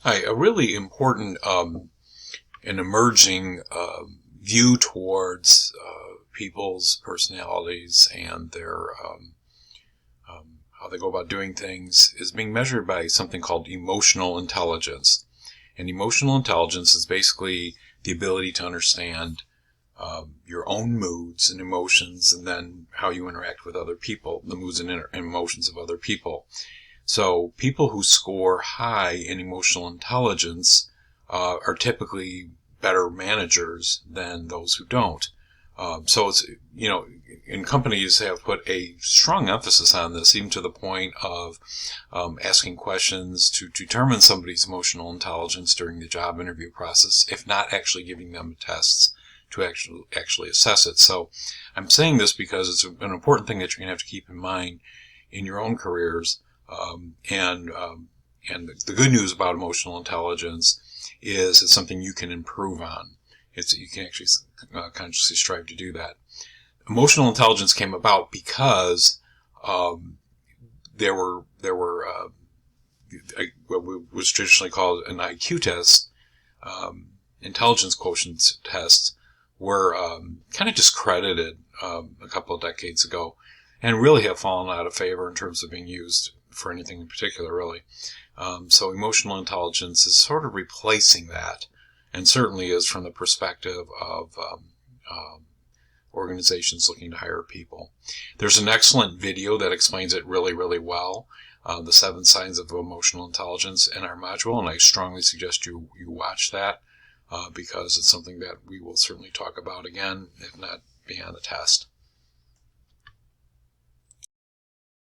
Hi, a really important and emerging view towards people's personalities and their how they go about doing things is being measured by something called emotional intelligence. And emotional intelligence is basically the ability to understand your own moods and emotions, and then how you interact with other people, the moods and emotions of other people. So people who score high in emotional intelligence are typically better managers than those who don't. So it's, and companies have put a strong emphasis on this, even to the point of asking questions to determine somebody's emotional intelligence during the job interview process, if not actually giving them tests to actually assess it. So I'm saying this because it's an important thing that you're going to have to keep in mind in your own careers. And the good news about emotional intelligence is it's something you can improve on. You can actually consciously strive to do that. Emotional intelligence came about because there were what was traditionally called an IQ test, intelligence quotient tests, were kind of discredited a couple of decades ago, and really have fallen out of favor in terms of being used for anything in particular, really. So emotional intelligence is sort of replacing that, and certainly is from the perspective of organizations looking to hire people. There's an excellent video that explains it really, really well, the 7 signs of emotional intelligence in our module, and I strongly suggest you watch that because it's something that we will certainly talk about again, if not beyond the test.